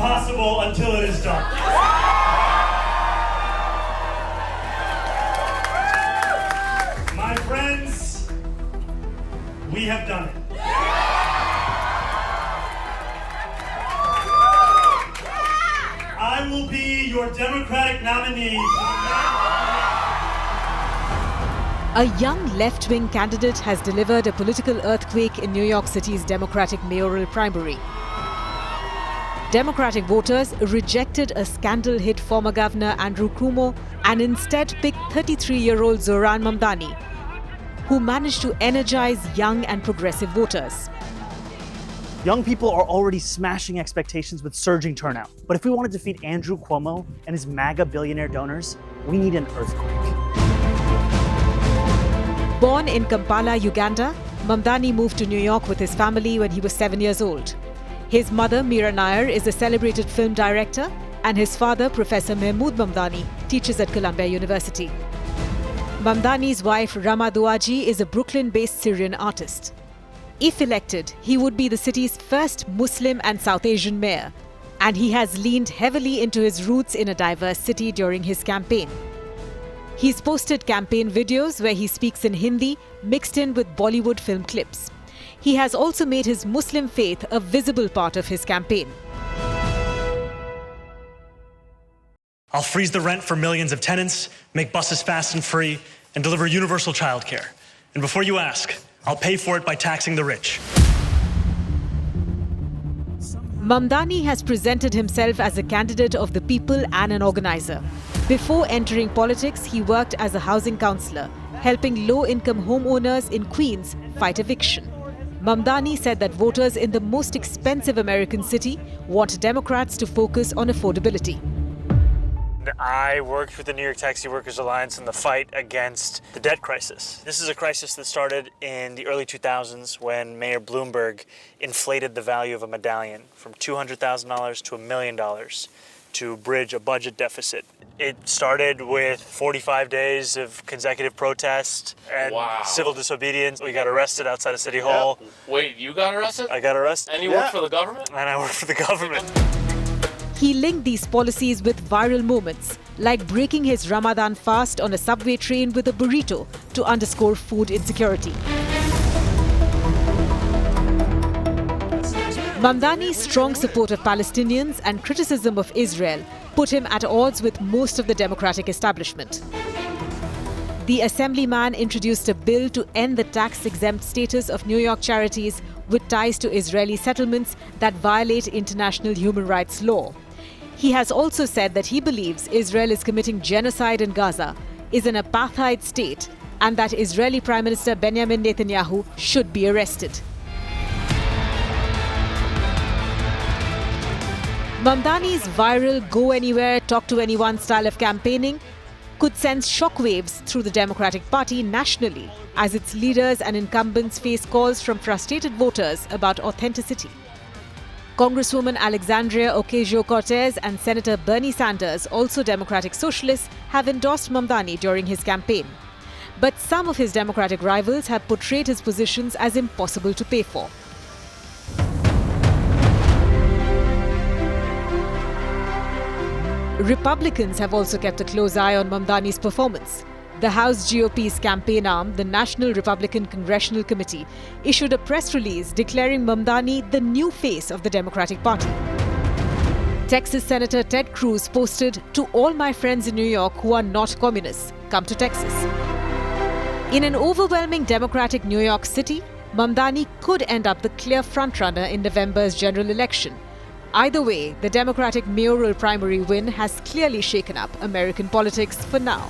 impossible until it is done. My friends, we have done it. I will be your Democratic nominee. A young left-wing candidate has delivered a political earthquake in New York City's Democratic mayoral primary. Democratic voters rejected a scandal-hit former governor Andrew Cuomo and instead picked 33-year-old Zohran Mamdani, who managed to energize young and progressive voters. Young people are already smashing expectations with surging turnout. But if we want to defeat Andrew Cuomo and his MAGA billionaire donors, we need an earthquake. Born in Kampala, Uganda, Mamdani moved to New York with his family when he was 7 years old. His mother, Meera Nair, is a celebrated film director, and his father, Professor Mahmood Mamdani, teaches at Columbia University. Mamdani's wife, Rama Duaji, is a Brooklyn-based Syrian artist. If elected, he would be the city's first Muslim and South Asian mayor, and he has leaned heavily into his roots in a diverse city during his campaign. He's posted campaign videos where he speaks in Hindi mixed in with Bollywood film clips. He has also made his Muslim faith a visible part of his campaign. I'll freeze the rent for millions of tenants, make buses fast and free, and deliver universal childcare. And before you ask, I'll pay for it by taxing the rich. Mamdani has presented himself as a candidate of the people and an organizer. Before entering politics, he worked as a housing counsellor, helping low-income homeowners in Queens fight eviction. Mamdani said that voters in the most expensive American city want Democrats to focus on affordability. I worked with the New York Taxi Workers Alliance in the fight against the debt crisis. This is a crisis that started in the early 2000s when Mayor Bloomberg inflated the value of a medallion from $200,000 to $1 million to bridge a budget deficit. It started with 45 days of consecutive protest and civil disobedience. We got arrested outside of City Hall. Wait, you got arrested? I got arrested. And you work for the government? And I work for the government. He linked these policies with viral moments, like breaking his Ramadan fast on a subway train with a burrito to underscore food insecurity. Mamdani's strong support of Palestinians and criticism of Israel put him at odds with most of the Democratic establishment. The Assemblyman introduced a bill to end the tax-exempt status of New York charities with ties to Israeli settlements that violate international human rights law. He has also said that he believes Israel is committing genocide in Gaza, is an apartheid state, and that Israeli Prime Minister Benjamin Netanyahu should be arrested. Mamdani's viral go-anywhere, talk-to-anyone style of campaigning could send shockwaves through the Democratic Party nationally as its leaders and incumbents face calls from frustrated voters about authenticity. Congresswoman Alexandria Ocasio-Cortez and Senator Bernie Sanders, also Democratic socialists, have endorsed Mamdani during his campaign. But some of his Democratic rivals have portrayed his positions as impossible to pay for. Republicans have also kept a close eye on Mamdani's performance. The House GOP's campaign arm, the National Republican Congressional Committee, issued a press release declaring Mamdani the new face of the Democratic Party. Texas Senator Ted Cruz posted, "To all my friends in New York who are not communists, come to Texas." In an overwhelming Democratic New York City, Mamdani could end up the clear frontrunner in November's general election. Either way, the Democratic mayoral primary win has clearly shaken up American politics for now.